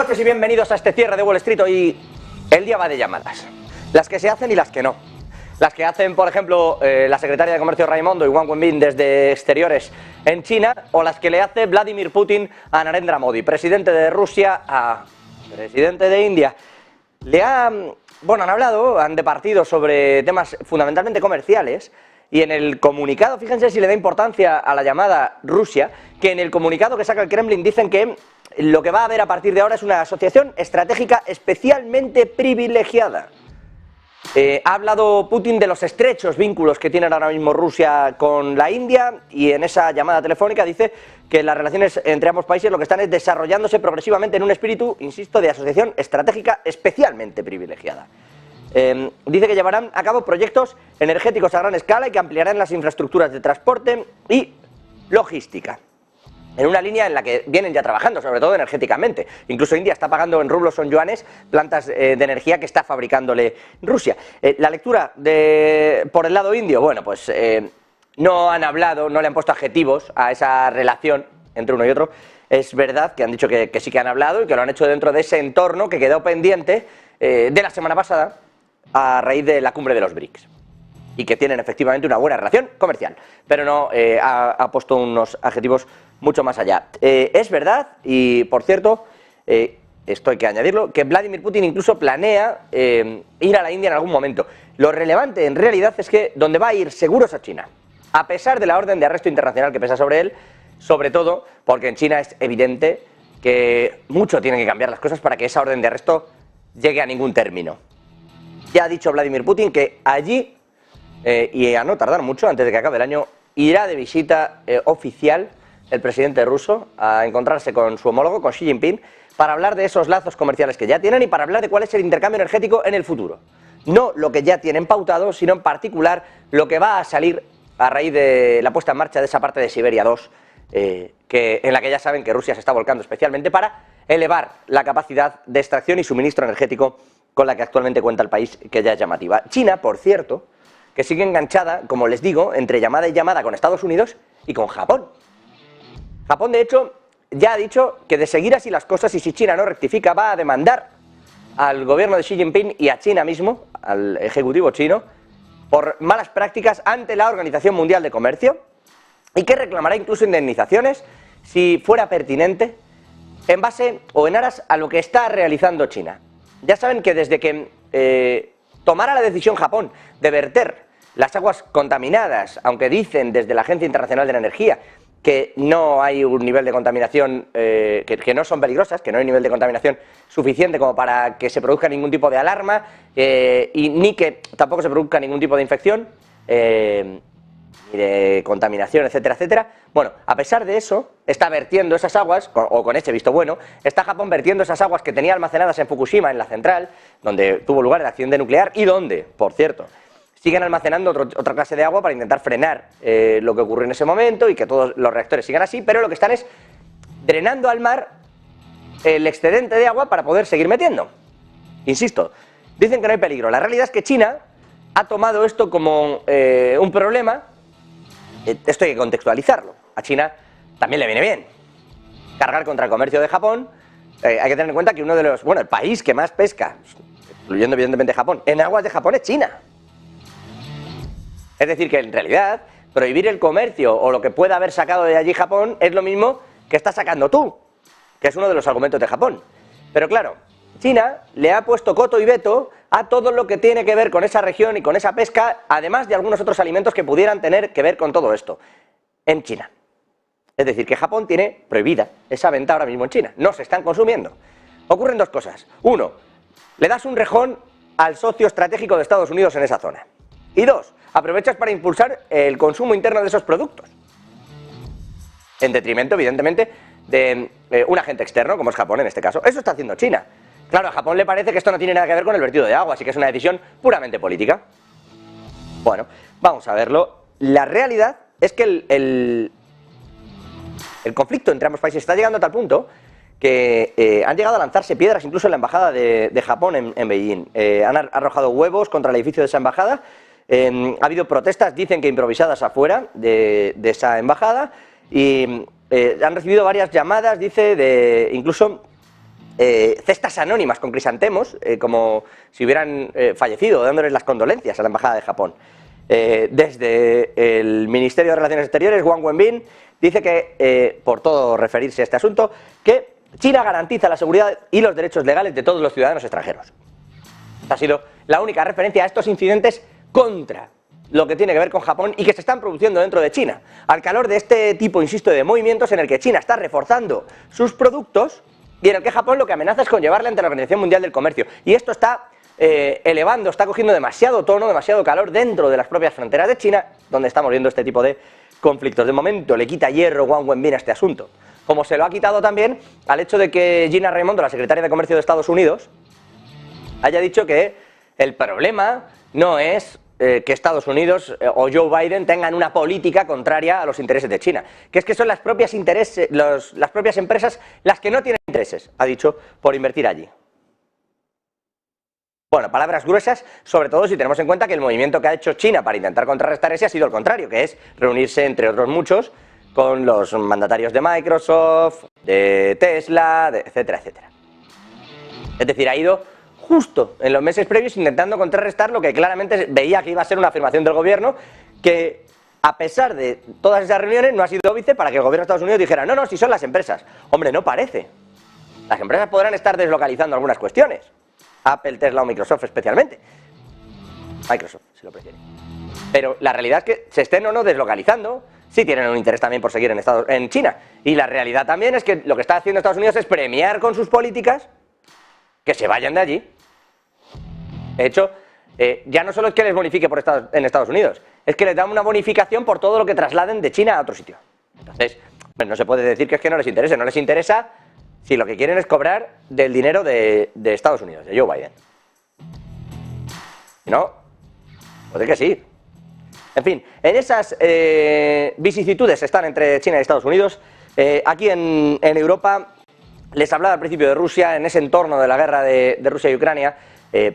Buenas noches y bienvenidos a este cierre de Wall Street. Hoy el día va de llamadas, las que se hacen y las que no. Las que hacen, por ejemplo, la secretaria de Comercio Raimondo y Wang Wenbin desde exteriores en China, o las que le hace Vladimir Putin a Narendra Modi, presidente de Rusia a presidente de India. Han hablado, han departido sobre temas fundamentalmente comerciales. Y en el comunicado, fíjense si le da importancia a la llamada Rusia, que en el comunicado que saca el Kremlin dicen que lo que va a haber a partir de ahora es una asociación estratégica especialmente privilegiada. Ha hablado Putin de los estrechos vínculos que tiene ahora mismo Rusia con la India, y en esa llamada telefónica dice que las relaciones entre ambos países lo que están es desarrollándose progresivamente en un espíritu, insisto, de asociación estratégica especialmente privilegiada. Dice que llevarán a cabo proyectos energéticos a gran escala y que ampliarán las infraestructuras de transporte y logística, en una línea en la que vienen ya trabajando, sobre todo energéticamente. Incluso India está pagando en rublos o en yuanes plantas de energía que está fabricándole Rusia. La lectura por el lado indio, no han hablado, no le han puesto adjetivos a esa relación entre uno y otro. Es verdad que han dicho que sí que han hablado y que lo han hecho dentro de ese entorno que quedó pendiente de la semana pasada, a raíz de la cumbre de los BRICS, y que tienen efectivamente una buena relación comercial, pero no ha puesto unos adjetivos mucho más allá. Es verdad, y por cierto, esto hay que añadirlo, que Vladimir Putin incluso planea ir a la India en algún momento. Lo relevante en realidad es que donde va a ir seguro es a China, a pesar de la orden de arresto internacional que pesa sobre él, sobre todo porque en China es evidente que mucho tienen que cambiar las cosas para que esa orden de arresto llegue a ningún término. Ya ha dicho Vladimir Putin que allí, y a no tardar mucho, antes de que acabe el año, irá de visita oficial el presidente ruso a encontrarse con su homólogo, con Xi Jinping, para hablar de esos lazos comerciales que ya tienen y para hablar de cuál es el intercambio energético en el futuro. No lo que ya tienen pautado, sino en particular lo que va a salir a raíz de la puesta en marcha de esa parte de Siberia 2, en la que ya saben que Rusia se está volcando especialmente para elevar la capacidad de extracción y suministro energético con la que actualmente cuenta el país, que ya es llamativa. China, por cierto, que sigue enganchada, como les digo, entre llamada y llamada con Estados Unidos y con Japón. Japón, de hecho, ya ha dicho que de seguir así las cosas, y si China no rectifica, va a demandar al gobierno de Xi Jinping y a China mismo, al ejecutivo chino, por malas prácticas ante la Organización Mundial de Comercio, y que reclamará incluso indemnizaciones si fuera pertinente, en base o en aras a lo que está realizando China. Ya saben que desde que tomara la decisión Japón de verter las aguas contaminadas, aunque dicen desde la Agencia Internacional de la Energía que no hay un nivel de contaminación, que no son peligrosas, que no hay nivel de contaminación suficiente como para que se produzca ningún tipo de alarma, y ni que tampoco se produzca ningún tipo de infección, ni de contaminación, etcétera, etcétera. Bueno, a pesar de eso, está vertiendo esas aguas, o con ese visto bueno, está Japón vertiendo esas aguas que tenía almacenadas en Fukushima, en la central, donde tuvo lugar el accidente nuclear, y donde, por cierto, siguen almacenando otra clase de agua para intentar frenar lo que ocurrió en ese momento y que todos los reactores sigan así, pero lo que están es drenando al mar el excedente de agua para poder seguir metiendo. Insisto, dicen que no hay peligro. La realidad es que China ha tomado esto como un problema. Esto hay que contextualizarlo. A China también le viene bien cargar contra el comercio de Japón. Hay que tener en cuenta que el país que más pesca, incluyendo evidentemente Japón, en aguas de Japón es China. Es decir, que en realidad prohibir el comercio o lo que pueda haber sacado de allí Japón es lo mismo que estás sacando tú, que es uno de los argumentos de Japón. Pero claro, China le ha puesto coto y veto a todo lo que tiene que ver con esa región y con esa pesca, además de algunos otros alimentos que pudieran tener que ver con todo esto en China. Es decir, que Japón tiene prohibida esa venta ahora mismo en China, no se están consumiendo. Ocurren dos cosas. Uno, le das un rejón al socio estratégico de Estados Unidos en esa zona. Y dos, aprovechas para impulsar el consumo interno de esos productos, en detrimento, evidentemente, de un agente externo, como es Japón en este caso. Eso está haciendo China. Claro, a Japón le parece que esto no tiene nada que ver con el vertido de agua, así que es una decisión puramente política. Bueno, vamos a verlo. La realidad es que el conflicto entre ambos países está llegando a tal punto que han llegado a lanzarse piedras incluso en la embajada de Japón en Beijing. Han arrojado huevos contra el edificio de esa embajada. Ha habido protestas, dicen que improvisadas afuera de esa embajada, y han recibido varias llamadas, dice, incluso cestas anónimas con crisantemos, como si hubieran fallecido, dándoles las condolencias a la Embajada de Japón. Desde el Ministerio de Relaciones Exteriores, Wang Wenbin dice que, por todo referirse a este asunto, que China garantiza la seguridad y los derechos legales de todos los ciudadanos extranjeros. Esta ha sido la única referencia a estos incidentes contra lo que tiene que ver con Japón y que se están produciendo dentro de China, al calor de este tipo, insisto, de movimientos en el que China está reforzando sus productos y en el que Japón lo que amenaza es con llevarle ante la Organización Mundial del Comercio. Y esto está elevando, está cogiendo demasiado tono, demasiado calor dentro de las propias fronteras de China, donde estamos viendo este tipo de conflictos. De momento le quita hierro Wang Wenbin a este asunto, como se lo ha quitado también al hecho de que Gina Raimondo, la secretaria de Comercio de Estados Unidos, haya dicho que el problema no es que Estados Unidos o Joe Biden tengan una política contraria a los intereses de China, que es que son las propias empresas las que no tienen intereses, ha dicho, por invertir allí. Bueno, palabras gruesas, sobre todo si tenemos en cuenta que el movimiento que ha hecho China para intentar contrarrestar ese ha sido el contrario, que es reunirse, entre otros muchos, con los mandatarios de Microsoft, de Tesla, etcétera, etcétera. Es decir, ha ido justo en los meses previos intentando contrarrestar lo que claramente veía que iba a ser una afirmación del gobierno, que a pesar de todas esas reuniones no ha sido óbice para que el gobierno de Estados Unidos dijera no, si son las empresas. Hombre, no parece. Las empresas podrán estar deslocalizando algunas cuestiones. Apple, Tesla o Microsoft especialmente. Microsoft, si lo prefiere. Pero la realidad es que se estén o no deslocalizando, sí tienen un interés también por seguir en China. Y la realidad también es que lo que está haciendo Estados Unidos es premiar con sus políticas que se vayan de allí. De hecho, ya no solo es que les bonifique en Estados Unidos, es que les dan una bonificación por todo lo que trasladen de China a otro sitio. Entonces, pues no se puede decir que es que no les interese, no les interesa si lo que quieren es cobrar del dinero de Estados Unidos, de Joe Biden. ¿No? Puede que sí. En fin, en esas vicisitudes están entre China y Estados Unidos. Aquí en Europa, les hablaba al principio de Rusia, en ese entorno de la guerra de Rusia y Ucrania,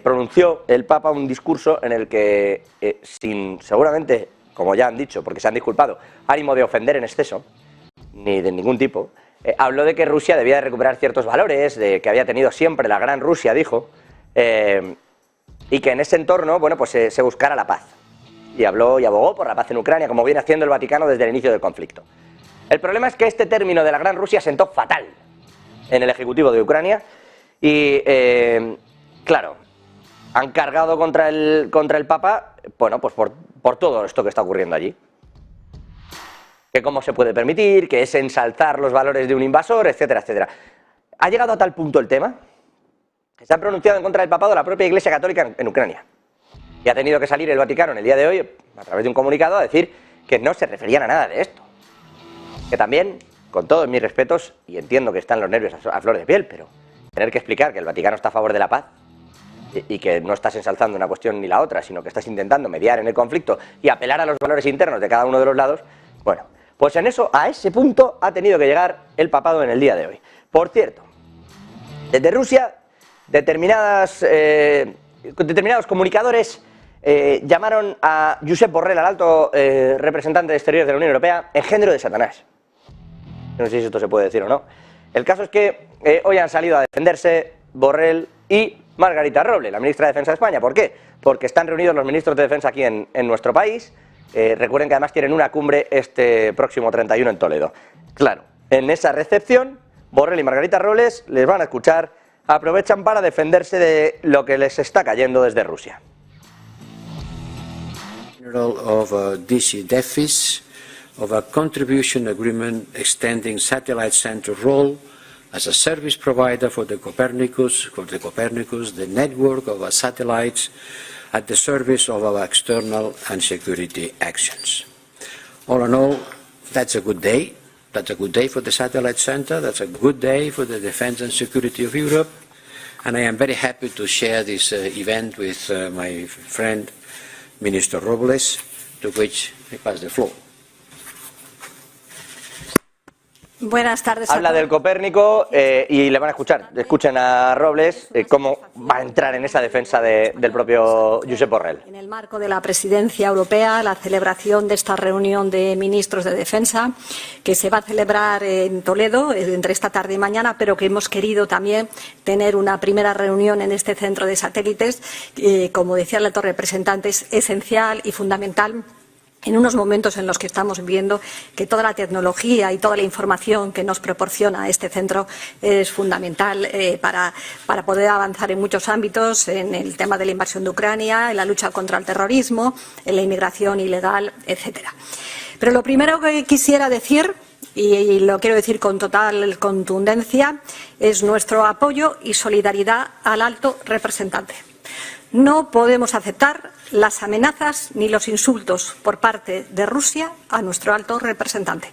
pronunció el Papa un discurso en el que, sin seguramente, como ya han dicho, porque se han disculpado, ánimo de ofender en exceso, ni de ningún tipo, habló de que Rusia debía de recuperar ciertos valores, de que había tenido siempre la gran Rusia, dijo, y que en ese entorno, bueno, pues se buscara la paz. Y habló y abogó por la paz en Ucrania, como viene haciendo el Vaticano desde el inicio del conflicto. El problema es que este término de la gran Rusia sentó fatal en el Ejecutivo de Ucrania y, claro, han cargado contra el Papa, bueno, pues por todo esto que está ocurriendo allí. Que cómo se puede permitir, que es ensalzar los valores de un invasor, etcétera, etcétera. Ha llegado a tal punto el tema que se ha pronunciado en contra del papado la propia Iglesia Católica en Ucrania. Y ha tenido que salir el Vaticano en el día de hoy, a través de un comunicado, a decir que no se referían a nada de esto. Que también, con todos mis respetos, y entiendo que están los nervios a flor de piel, pero tener que explicar que el Vaticano está a favor de la paz y que no estás ensalzando una cuestión ni la otra, sino que estás intentando mediar en el conflicto y apelar a los valores internos de cada uno de los lados, bueno, pues en eso, a ese punto, ha tenido que llegar el papado en el día de hoy. Por cierto, desde Rusia, determinados comunicadores llamaron a Josep Borrell, al alto representante de Exteriores de la Unión Europea, engendro de Satanás. No sé si esto se puede decir o no. El caso es que hoy han salido a defenderse Borrell y Margarita Robles, la ministra de Defensa de España. ¿Por qué? Porque están reunidos los ministros de Defensa aquí en nuestro país. Recuerden que además tienen una cumbre este próximo 31 en Toledo. Claro, en esa recepción, Borrell y Margarita Robles les van a escuchar, aprovechan para defenderse de lo que les está cayendo desde Rusia. Of DC DEFIS, of a contribution agreement extending satellite center role as a service provider for the Copernicus, the network of our satellites at the service of our external and security actions. All in all, that's a good day. That's a good day for the satellite center. That's a good day for the defense and security of Europe. And I am very happy to share this event with my friend, Minister Robles, to which I pass the floor. Buenas tardes. Habla del Copérnico y le van a escuchar. Escuchen a Robles cómo va a entrar en esa defensa del propio Josep Borrell. En el marco de la Presidencia Europea, la celebración de esta reunión de ministros de defensa, que se va a celebrar en Toledo entre esta tarde y mañana, pero que hemos querido también tener una primera reunión en este centro de satélites, como decía el alto representante, es esencial y fundamental en unos momentos en los que estamos viendo que toda la tecnología y toda la información que nos proporciona este centro es fundamental para poder avanzar en muchos ámbitos, en el tema de la invasión de Ucrania, en la lucha contra el terrorismo, en la inmigración ilegal, etcétera. Pero lo primero que quisiera decir, y lo quiero decir con total contundencia, es nuestro apoyo y solidaridad al alto representante. No podemos aceptar las amenazas ni los insultos por parte de Rusia a nuestro alto representante.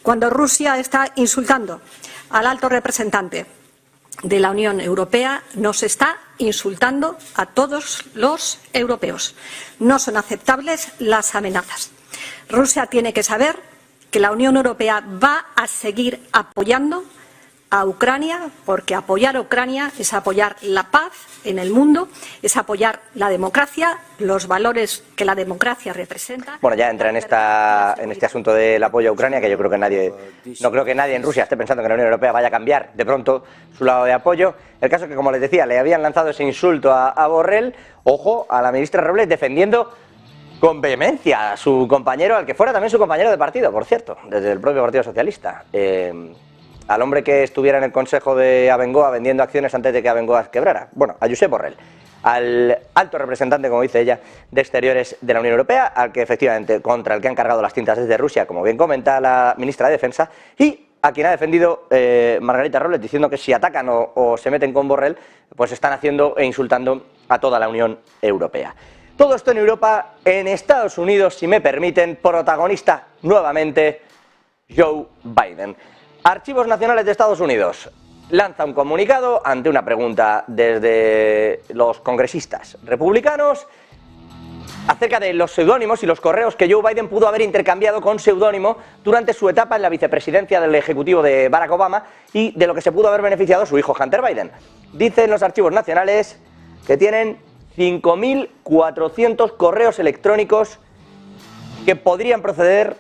Cuando Rusia está insultando al alto representante de la Unión Europea, nos está insultando a todos los europeos. No son aceptables las amenazas. Rusia tiene que saber que la Unión Europea va a seguir apoyando a Ucrania, porque apoyar a Ucrania es apoyar la paz en el mundo, es apoyar la democracia, los valores que la democracia representa. Bueno, ya entra en este asunto del apoyo a Ucrania, que yo creo que no creo que nadie en Rusia esté pensando que la Unión Europea vaya a cambiar de pronto su lado de apoyo. El caso es que, como les decía, le habían lanzado ese insulto a Borrell, ojo, a la ministra Robles, defendiendo con vehemencia a su compañero, al que fuera también su compañero de partido, por cierto, desde el propio Partido Socialista. Al hombre que estuviera en el Consejo de Abengoa vendiendo acciones antes de que Abengoa quebrara. Bueno, a Josep Borrell, al alto representante, como dice ella, de Exteriores de la Unión Europea, al que efectivamente, contra el que han cargado las tintas desde Rusia, como bien comenta la ministra de Defensa, y a quien ha defendido Margarita Robles, diciendo que si atacan o se meten con Borrell, pues están haciendo e insultando a toda la Unión Europea. Todo esto en Europa. En Estados Unidos, si me permiten, protagonista nuevamente Joe Biden. Archivos Nacionales de Estados Unidos lanza un comunicado ante una pregunta desde los congresistas republicanos acerca de los seudónimos y los correos que Joe Biden pudo haber intercambiado con seudónimo durante su etapa en la vicepresidencia del Ejecutivo de Barack Obama y de lo que se pudo haber beneficiado su hijo Hunter Biden. Dicen los archivos nacionales que tienen 5.400 correos electrónicos que podrían proceder,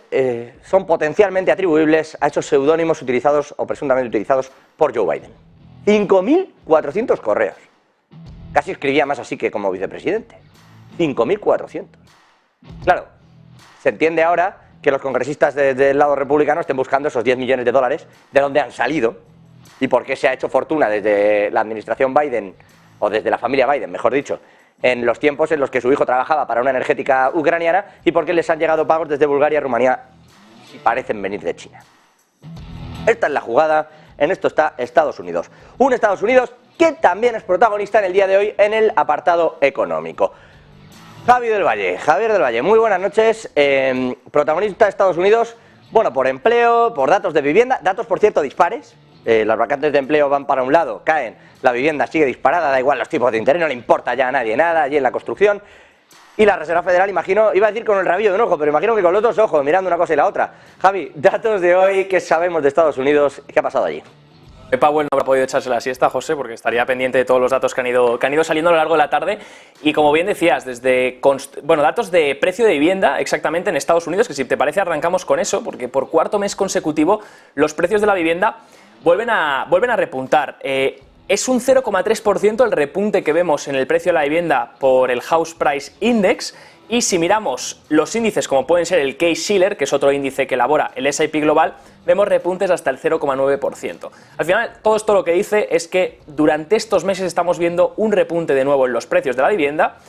son potencialmente atribuibles a esos seudónimos utilizados o presuntamente utilizados por Joe Biden. 5.400 correos. Casi escribía más así que como vicepresidente. 5.400. Claro, se entiende ahora que los congresistas del lado republicano estén buscando esos 10 millones de dólares, de dónde han salido y por qué se ha hecho fortuna desde la administración Biden, o desde la familia Biden, mejor dicho, en los tiempos en los que su hijo trabajaba para una energética ucraniana y por qué les han llegado pagos desde Bulgaria, Rumanía y parecen venir de China. Esta es la jugada, en esto está Estados Unidos. Un Estados Unidos que también es protagonista en el día de hoy en el apartado económico. Javier del Valle, muy buenas noches. Protagonista de Estados Unidos, bueno, por empleo, por datos de vivienda, datos por cierto dispares. Las vacantes de empleo van para un lado, caen, la vivienda sigue disparada, da igual los tipos de interés, no le importa ya a nadie nada allí en la construcción. Y la Reserva Federal, imagino, iba a decir con el rabillo de un ojo, pero imagino que con los dos ojos, mirando una cosa y la otra. Javi, datos de hoy, ¿qué sabemos de Estados Unidos? ¿Qué ha pasado allí? Powell no habrá podido echarse la siesta, José, porque estaría pendiente de todos los datos que han ido saliendo a lo largo de la tarde. Y como bien decías, datos de precio de vivienda exactamente en Estados Unidos, que si te parece arrancamos con eso, porque por cuarto mes consecutivo los precios de la vivienda vuelven a repuntar. Es un 0,3% el repunte que vemos en el precio de la vivienda por el House Price Index. Y si miramos los índices como pueden ser el Case-Shiller, que es otro índice que elabora el S&P Global, vemos repuntes hasta el 0,9%. Al final, todo esto lo que dice es que durante estos meses estamos viendo un repunte de nuevo en los precios de la vivienda,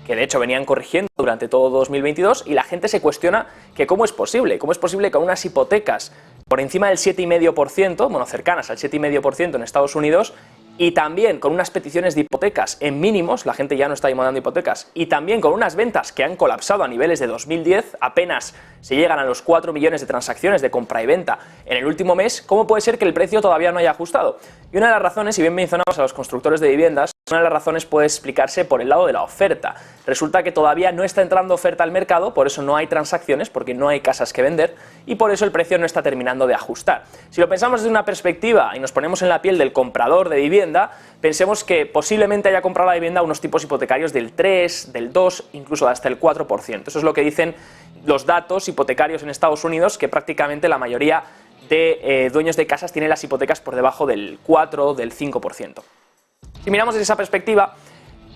que de hecho venían corrigiendo durante todo 2022, y la gente se cuestiona que cómo es posible con unas hipotecas por encima del 7,5%, bueno, cercanas al 7,5% en Estados Unidos, y también con unas peticiones de hipotecas en mínimos, la gente ya no está demandando hipotecas, y también con unas ventas que han colapsado a niveles de 2010, apenas se llegan a los 4 millones de transacciones de compra y venta en el último mes. ¿Cómo puede ser que el precio todavía no haya ajustado? Y una de las razones, si bien mencionamos a los constructores de viviendas, Una de las razones puede explicarse por el lado de la oferta. Resulta que todavía no está entrando oferta al mercado, por eso no hay transacciones, porque no hay casas que vender y por eso el precio no está terminando de ajustar. Si lo pensamos desde una perspectiva y nos ponemos en la piel del comprador de vivienda, pensemos que posiblemente haya comprado la vivienda a unos tipos hipotecarios del 3, del 2, incluso hasta el 4%. Eso es lo que dicen los datos hipotecarios en Estados Unidos, que prácticamente la mayoría de dueños de casas tienen las hipotecas por debajo del 4, del 5%. Si miramos desde esa perspectiva,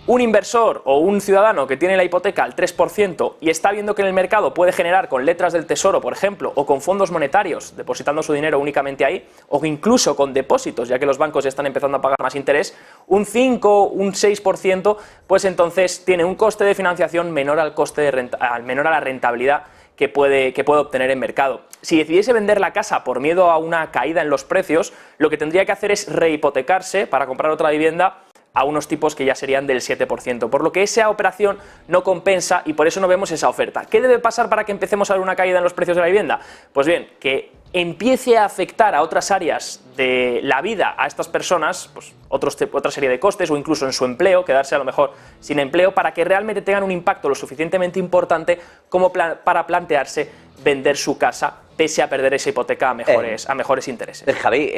un inversor o un ciudadano que tiene la hipoteca al 3% y está viendo que en el mercado puede generar con letras del tesoro, por ejemplo, o con fondos monetarios, depositando su dinero únicamente ahí, o incluso con depósitos, ya que los bancos ya están empezando a pagar más interés, un 5, un 6%, pues entonces tiene un coste de financiación menor al coste de menor a la rentabilidad que puede obtener en mercado. Si decidiese vender la casa por miedo a una caída en los precios, lo que tendría que hacer es rehipotecarse para comprar otra vivienda a unos tipos que ya serían del 7%, por lo que esa operación no compensa y por eso no vemos esa oferta. ¿Qué debe pasar para que empecemos a ver una caída en los precios de la vivienda? Pues bien, que empiece a afectar a otras áreas de la vida a estas personas, pues otra serie de costes o incluso en su empleo, quedarse a lo mejor sin empleo, para que realmente tengan un impacto lo suficientemente importante como para plantearse vender su casa pese a perder esa hipoteca a mejores intereses. Javi,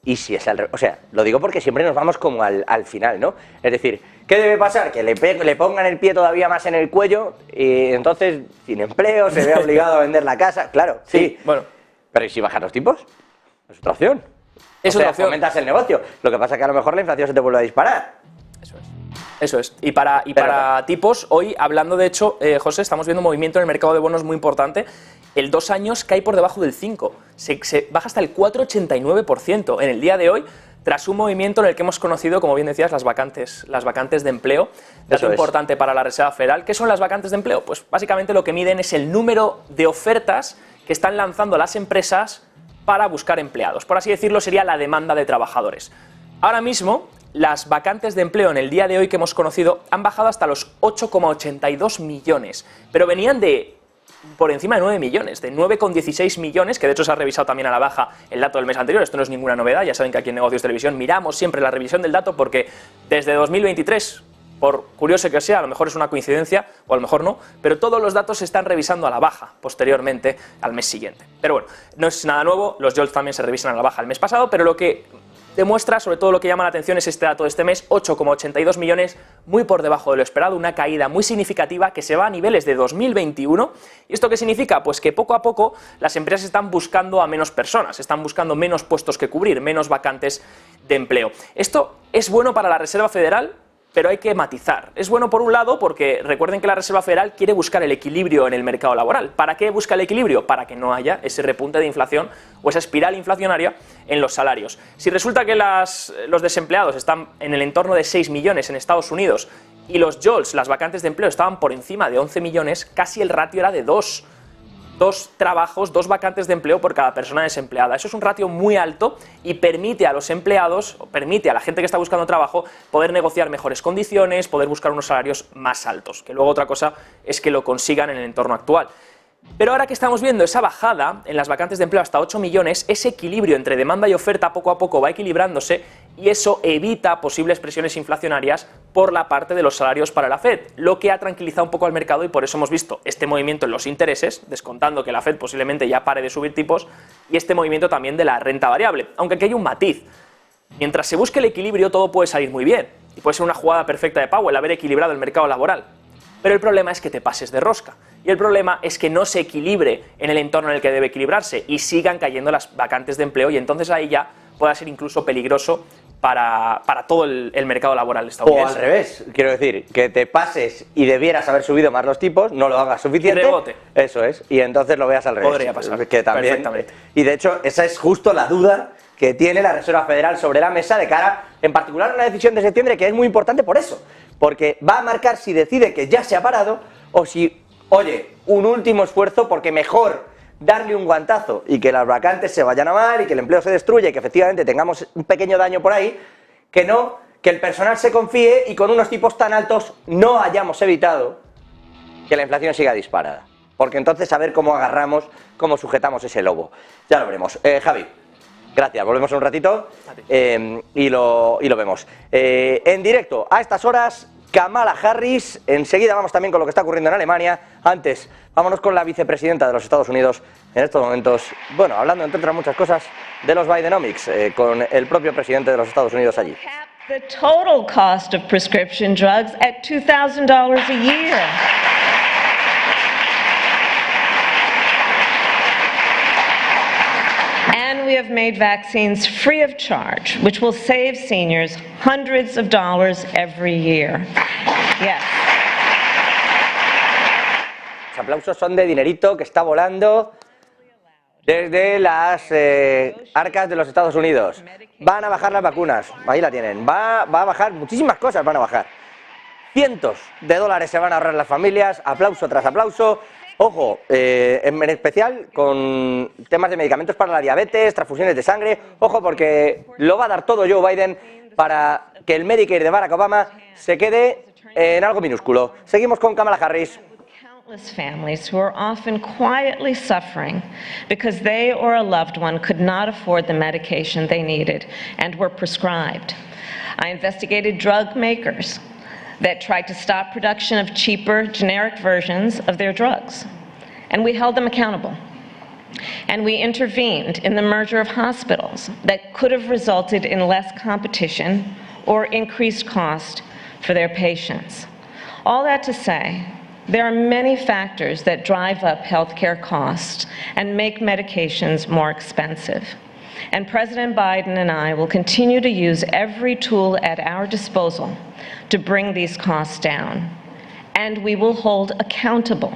y si es al revés, o sea, lo digo porque siempre nos vamos como al final, ¿no? Es decir, ¿qué debe pasar? Que le pongan el pie todavía más en el cuello y entonces, sin empleo, se ve obligado a vender la casa. Claro, sí. Bueno. Pero ¿y si bajan los tipos? Es otra opción. Es otra opción. Aumentas el negocio. Lo que pasa es que a lo mejor la inflación se te vuelve a disparar. Eso es. Y para tipos, hoy hablando de hecho, José, estamos viendo un movimiento en el mercado de bonos muy importante. El 2 años cae por debajo del 5%, se baja hasta el 4,89% en el día de hoy, tras un movimiento en el que hemos conocido, como bien decías, las vacantes de empleo. Dato importante para la Reserva Federal. ¿Qué son las vacantes de empleo? Pues básicamente lo que miden es el número de ofertas que están lanzando las empresas para buscar empleados. Por así decirlo, sería la demanda de trabajadores. Ahora mismo, las vacantes de empleo en el día de hoy que hemos conocido han bajado hasta los 8,82 millones, pero venían de por encima de 9 millones, de 9,16 millones, que de hecho se ha revisado también a la baja el dato del mes anterior. Esto no es ninguna novedad, ya saben que aquí en Negocios Televisión miramos siempre la revisión del dato porque desde 2023, por curioso que sea, a lo mejor es una coincidencia o a lo mejor no, pero todos los datos se están revisando a la baja posteriormente al mes siguiente. Pero bueno, no es nada nuevo, los JOLTS también se revisan a la baja el mes pasado, pero lo que demuestra, sobre todo lo que llama la atención es este dato de este mes, 8,82 millones, muy por debajo de lo esperado, una caída muy significativa que se va a niveles de 2021. ¿Y esto qué significa? Pues que poco a poco las empresas están buscando a menos personas, están buscando menos puestos que cubrir, menos vacantes de empleo. Esto es bueno para la Reserva Federal, pero hay que matizar. Es bueno por un lado porque recuerden que la Reserva Federal quiere buscar el equilibrio en el mercado laboral. ¿Para qué busca el equilibrio? Para que no haya ese repunte de inflación o esa espiral inflacionaria en los salarios. Si resulta que los desempleados están en el entorno de 6 millones en Estados Unidos y los JOLTS, las vacantes de empleo, estaban por encima de 11 millones, casi el ratio era de 2 trabajos, 2 vacantes de empleo por cada persona desempleada. Eso es un ratio muy alto y permite a los empleados, o permite a la gente que está buscando trabajo, poder negociar mejores condiciones, poder buscar unos salarios más altos, que luego otra cosa es que lo consigan en el entorno actual. Pero ahora que estamos viendo esa bajada en las vacantes de empleo hasta 8 millones, ese equilibrio entre demanda y oferta poco a poco va equilibrándose y eso evita posibles presiones inflacionarias por la parte de los salarios para la Fed, lo que ha tranquilizado un poco al mercado y por eso hemos visto este movimiento en los intereses, descontando que la Fed posiblemente ya pare de subir tipos, y este movimiento también de la renta variable, aunque aquí hay un matiz. Mientras se busque el equilibrio todo puede salir muy bien y puede ser una jugada perfecta de Powell haber equilibrado el mercado laboral. Pero el problema es que te pases de rosca. Y el problema es que no se equilibre en el entorno en el que debe equilibrarse y sigan cayendo las vacantes de empleo y entonces ahí ya pueda ser incluso peligroso para todo el mercado laboral estadounidense. O al revés, quiero decir, que te pases y debieras haber subido más los tipos, no lo hagas suficiente. Y rebote. Eso es, y entonces lo veas al revés. Podría pasar, que también, perfectamente. Y de hecho, esa es justo la duda que tiene la Reserva Federal sobre la mesa de cara, en particular, a una decisión de septiembre que es muy importante por eso. Porque va a marcar si decide que ya se ha parado o si, oye, un último esfuerzo porque mejor darle un guantazo y que las vacantes se vayan a mal y que el empleo se destruya y que efectivamente tengamos un pequeño daño por ahí, que no, que el personal se confíe y con unos tipos tan altos no hayamos evitado que la inflación siga disparada. Porque entonces a ver cómo agarramos, cómo sujetamos ese lobo. Ya lo veremos. Javi. Gracias, volvemos en un ratito y lo vemos. En directo, a estas horas, Kamala Harris. Enseguida vamos también con lo que está ocurriendo en Alemania. Antes, vámonos con la vicepresidenta de los Estados Unidos en estos momentos. Bueno, hablando entre otras muchas cosas de los Bidenomics, con el propio presidente de los Estados Unidos allí. The total cost of prescription drugs at $2,000 a year. And we have made vaccines free of charge, which will save seniors hundreds of dollars every year. Yes. Los aplausos son de dinerito que está volando desde las arcas de los Estados Unidos. Van a bajar las vacunas, ahí la tienen. Va a bajar, muchísimas cosas van a bajar. Cientos de dólares se van a ahorrar las familias, aplauso tras aplauso. Ojo, en especial con temas de medicamentos para la diabetes, transfusiones de sangre. Ojo, porque lo va a dar todo Joe Biden para que el Medicare de Barack Obama se quede en algo minúsculo. Seguimos con Kamala Harris. Families who are often quietly suffering because they or a loved one could not afford the medication they needed and were prescribed. I investigated drug makers that tried to stop production of cheaper generic versions of their drugs, and we held them accountable. And we intervened in the merger of hospitals that could have resulted in less competition or increased cost for their patients. All that to say, there are many factors that drive up healthcare costs and make medications more expensive. And President Biden and I will continue to use every tool at our disposal to bring these costs down. And we will hold accountable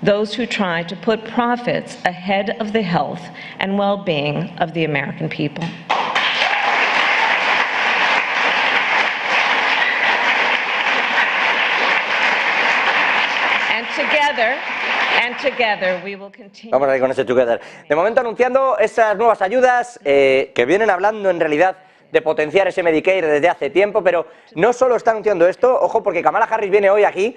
those who try to put profits ahead of the health and well-being of the American people. Vamos a ir con ese together. De momento anunciando esas nuevas ayudas que vienen hablando en realidad de potenciar ese Medicare desde hace tiempo, pero no solo está anunciando esto, ojo, porque Kamala Harris viene hoy aquí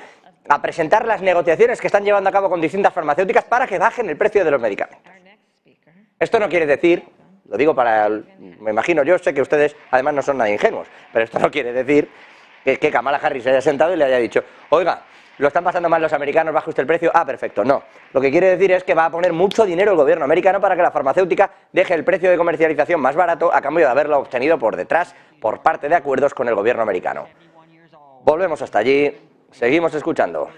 a presentar las negociaciones que están llevando a cabo con distintas farmacéuticas para que bajen el precio de los medicamentos. Esto no quiere decir, lo digo para, me imagino, yo sé que ustedes además no son nada ingenuos, pero esto no quiere decir que Kamala Harris se haya sentado y le haya dicho, oiga, ¿lo están pasando mal los americanos? ¿Baja usted el precio? Ah, perfecto. No. Lo que quiere decir es que va a poner mucho dinero el gobierno americano para que la farmacéutica deje el precio de comercialización más barato a cambio de haberlo obtenido por detrás por parte de acuerdos con el gobierno americano. Volvemos hasta allí. Seguimos escuchando.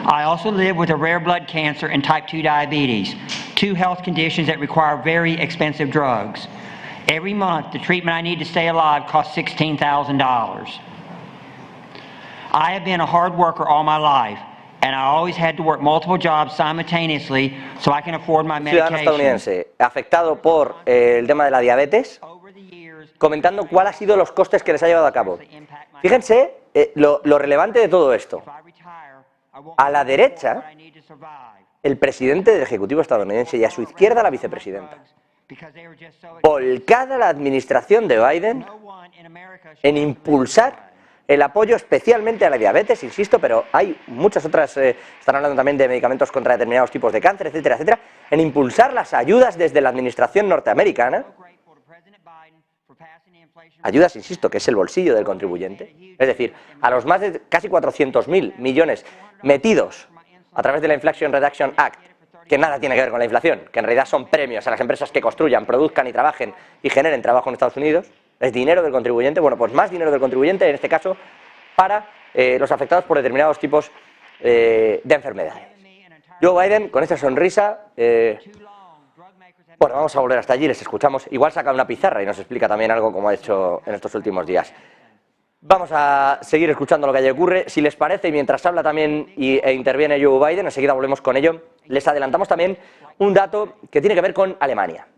I also live with a rare blood cancer and type 2 diabetes, two health conditions that require very expensive drugs. Every month, the treatment I need to stay alive costs $16,000. I have been a hard worker all my life, and I always had to work multiple jobs simultaneously so I can afford my medication. Ciudadano estadounidense afectado por el tema de la diabetes, comentando cuál ha sido los costes que les ha llevado a cabo. Fíjense lo relevante de todo esto. A la derecha, el presidente del Ejecutivo estadounidense y a su izquierda la vicepresidenta. Volcada la administración de Biden en impulsar el apoyo especialmente a la diabetes, insisto, pero hay muchas otras, están hablando también de medicamentos contra determinados tipos de cáncer, etcétera, etcétera, en impulsar las ayudas desde la administración norteamericana, ayudas, insisto, que es el bolsillo del contribuyente, es decir, a los más de casi 400.000 millones metidos a través de la Inflation Reduction Act, que nada tiene que ver con la inflación, que en realidad son premios a las empresas que construyan, produzcan y trabajen y generen trabajo en Estados Unidos. Es dinero del contribuyente, bueno, pues más dinero del contribuyente, en este caso, para los afectados por determinados tipos de enfermedades. Joe Biden, con esta sonrisa, bueno, vamos a volver hasta allí, les escuchamos. Igual saca una pizarra y nos explica también algo como ha hecho en estos últimos días. Vamos a seguir escuchando lo que allí ocurre. Si les parece, y mientras habla también e interviene Joe Biden, enseguida volvemos con ello, les adelantamos también un dato que tiene que ver con Alemania.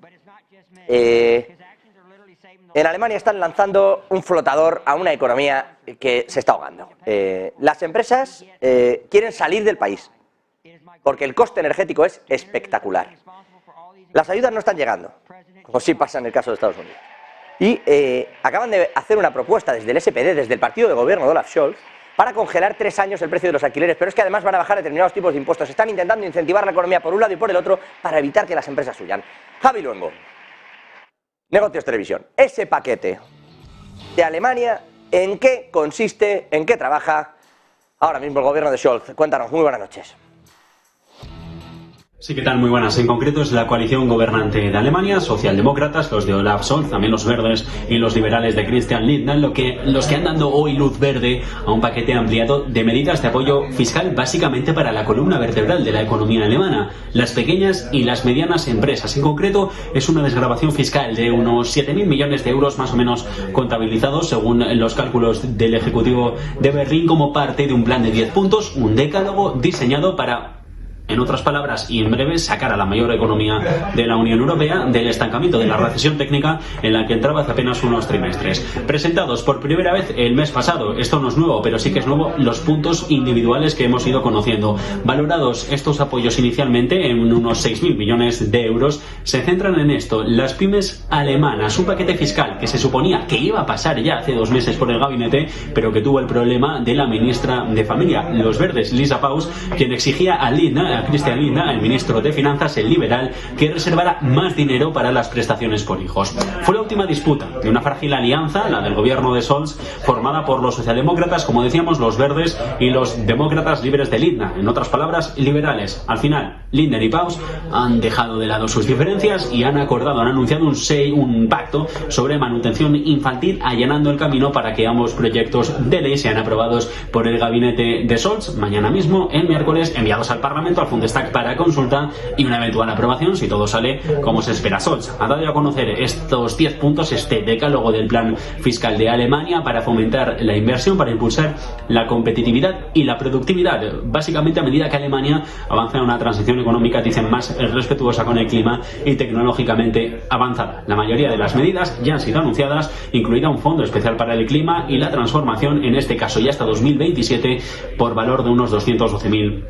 En Alemania están lanzando un flotador a una economía que se está ahogando. Las empresas quieren salir del país porque el coste energético es espectacular. Las ayudas no están llegando, como sí pasa en el caso de Estados Unidos. Y acaban de hacer una propuesta desde el SPD, desde el partido de gobierno de Olaf Scholz, para congelar 3 años el precio de los alquileres, pero es que además van a bajar determinados tipos de impuestos. Están intentando incentivar la economía por un lado y por el otro para evitar que las empresas huyan. Javi Luengo, Negocios Televisión. Ese paquete de Alemania, ¿en qué consiste? ¿En qué trabaja ahora mismo el gobierno de Scholz? Cuéntanos, muy buenas noches. Sí, ¿qué tal? Muy buenas. En concreto es la coalición gobernante de Alemania, socialdemócratas, los de Olaf Scholz, también los verdes y los liberales de Christian Lindner, los que han dado hoy luz verde a un paquete ampliado de medidas de apoyo fiscal básicamente para la columna vertebral de la economía alemana, las pequeñas y las medianas empresas. En concreto es una desgravación fiscal de unos 7.000 millones de euros más o menos contabilizados según los cálculos del Ejecutivo de Berlín como parte de un plan de 10 puntos, un decálogo diseñado para, en otras palabras, y en breve, sacar a la mayor economía de la Unión Europea del estancamiento de la recesión técnica en la que entraba hace apenas unos trimestres. Presentados por primera vez el mes pasado, esto no es nuevo, pero sí que es nuevo los puntos individuales que hemos ido conociendo. Valorados estos apoyos inicialmente en unos 6.000 millones de euros, se centran en esto, las pymes alemanas, un paquete fiscal que se suponía que iba a pasar ya hace 2 meses por el gabinete, pero que tuvo el problema de la ministra de Familia, los verdes, Lisa Paus, quien exigía a Christian Lindner, el ministro de Finanzas, el liberal, que reservara más dinero para las prestaciones por hijos. Fue la última disputa de una frágil alianza, la del gobierno de Scholz, formada por los socialdemócratas, como decíamos, los verdes y los demócratas libres de Lindner, en otras palabras, liberales. Al final, Lindner y Paus han dejado de lado sus diferencias y han anunciado un pacto sobre manutención infantil, allanando el camino para que ambos proyectos de ley sean aprobados por el gabinete de Scholz mañana mismo, el miércoles, enviados al Parlamento, al Bundestag para consulta y una eventual aprobación si todo sale como se espera. Scholz ha dado a conocer estos 10 puntos, este decálogo del plan fiscal de Alemania para fomentar la inversión, para impulsar la competitividad y la productividad, básicamente a medida que Alemania avanza en una transición económica, dicen, más respetuosa con el clima y tecnológicamente avanzada. La mayoría de las medidas ya han sido anunciadas, incluida un fondo especial para el clima y la transformación, en este caso ya hasta 2027, por valor de unos 212.000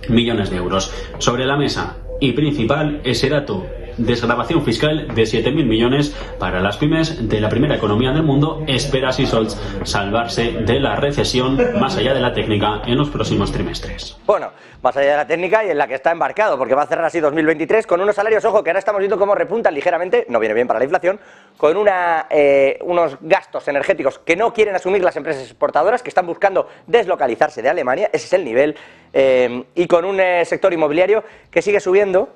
millones de euros. Sobre la mesa y principal ese dato, desgravación fiscal de 7.000 millones para las pymes de la primera economía del mundo. Espera así Scholz salvarse de la recesión más allá de la técnica en los próximos trimestres. Bueno, más allá de la técnica y en la que está embarcado, porque va a cerrar así 2023 con unos salarios, ojo, que ahora estamos viendo cómo repuntan ligeramente, no viene bien para la inflación, con unos gastos energéticos que no quieren asumir las empresas exportadoras, que están buscando deslocalizarse de Alemania, ese es el nivel, y con un sector inmobiliario que sigue subiendo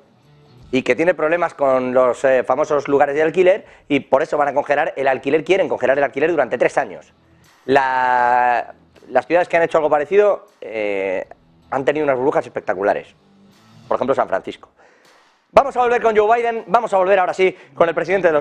y que tiene problemas con los famosos lugares de alquiler, y por eso van a congelar el alquiler, quieren congelar el alquiler durante 3 años. Las ciudades que han hecho algo parecido han tenido unas burbujas espectaculares, por ejemplo San Francisco. Vamos a volver con Joe Biden, vamos a volver ahora sí con el presidente de los